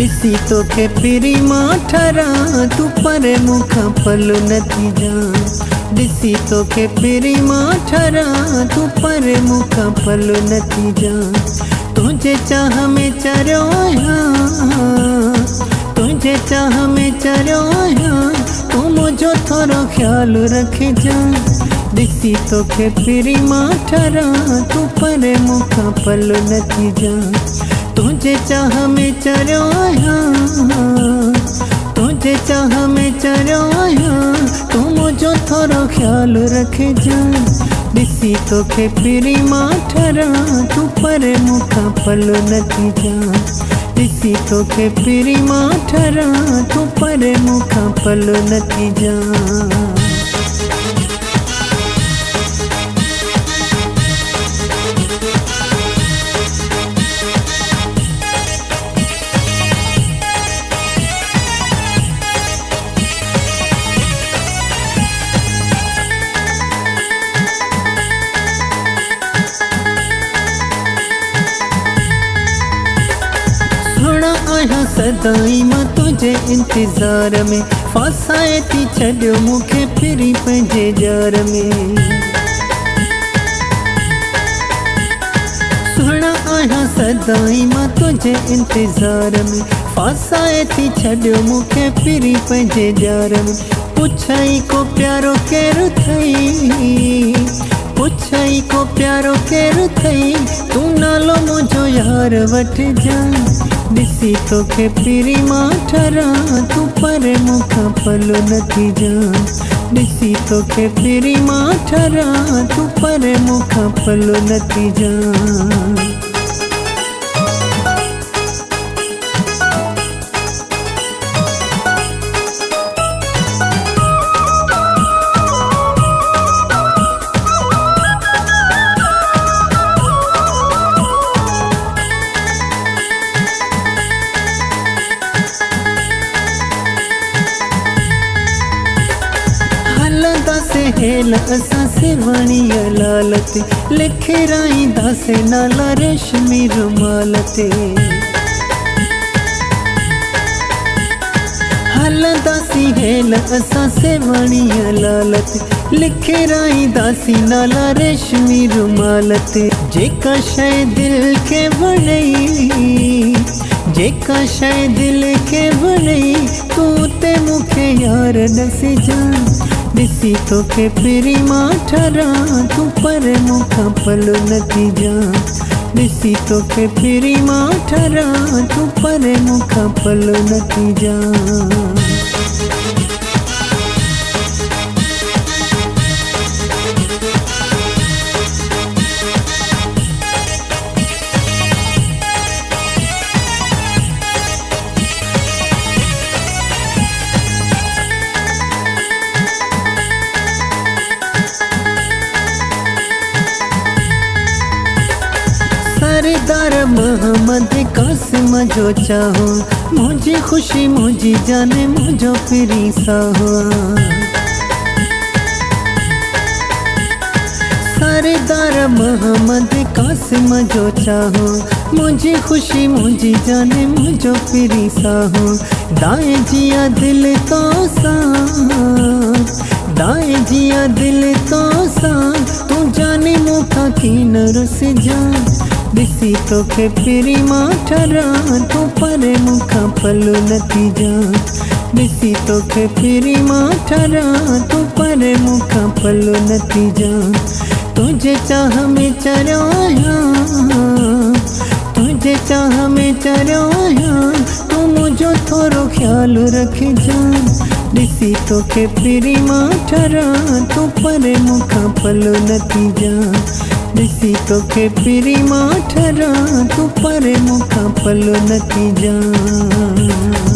ॾिसी तोखे पिरी मां ठरा तू पर मूंखां पल नथी जान। ॾिसी तोखे पिरी मां ठरा तू पर मूंखां पल नथी जान। तुझे चाह में चरियो आहियां, तुझे चाह में चरियो आहियां, तू मुंहिंजो थोरो ख़्यालु रखजांइ। ॾिसी तोखे पिरी मां ठरा तू पर मूंखां पल नथी जान। तुझे चाह में चरियो आहियां, तुझे चाह में चरियो आहियां, तू मुंहिंजो थोरो ख़्यालु रखजांइ। ॾिसी तोखे पिरी मां ठरा तू पर मूंखां पल नथी जान। ॾिसी तोखे पिरी मां ठरा तू पर मूंखां पल नथी जान। आहियां सदाई मां तुझे इंतज़ार में, फासाए थी छॾियो मूंखे फिरी पंहिंजे जार में। सुहिणा आहियां सदाई मां तुझे इंतज़ार में, फासाए थी छॾियो मूंखे फिरी पंहिंजे जार में। पुछई को प्यारो केरु थई, पुछई को प्यारो केरु थई, तू नालो मुंहिंजो यार वठजांइ। ॾिसी तोखे पिरी मां ठरा तू पर मूंखां पल नथी जान। ॾिसी तोखे पिरी मां ठरा तू पर मूंखां पल नथी जान। हेल असां सिवणीअ लाल ते, लिखराईंदासीं नाला रेशमी रुमाल ते। हलंदासीं हेल असां सिवणीअ लाल ते, लिखराईंदासीं नाला रेशमी रुमाल ते। जेका शइ दिलि खे वणई, जेका शइ दिलि खे वणई, तू ते मूंखे यार ॾसिजांइ। ॾिसी तोखे पिरी मां ठरा तू पर मूंखां पल नथी जान। ॾिसी तोखे पिरी मां ठरा तू पर मूंखां पल नथी जान। सरदार मोहम्मद कासिम जो चाहो, मुंहिंजी ख़ुशी मुंहिंजी जान मुंहिंजो पिरी साहो। सरदार मोहम्मद कासिम जो चाहो, मुंहिंजी ख़ुशी मुंहिंजी जान मुंहिंजो पिरी साहो। दाएं जिया दिल तो सां, दाएं जिया दिल तो सां, तू जाने मूंखां कीन रुसिजांइ। ॾिसी तोखे पिरी मां ठरा तू पर मूंखां पल नथी जान। ॾिसी तोखे पिरी मां ठरा तू पर मूंखां पल नथी जान। तुझे चाह में चरियो आहियां, तुझे चाह में चरियो आहियां, तू मुंहिंजो थोरो ख़्यालु रखजांइ। ॾिसी तोखे पिरी मां ठरा तू पर मूंखां पल नथी जान। ॾिसी तोखे पिरी मां ठरा तू पर मूंखां पल नथी जान।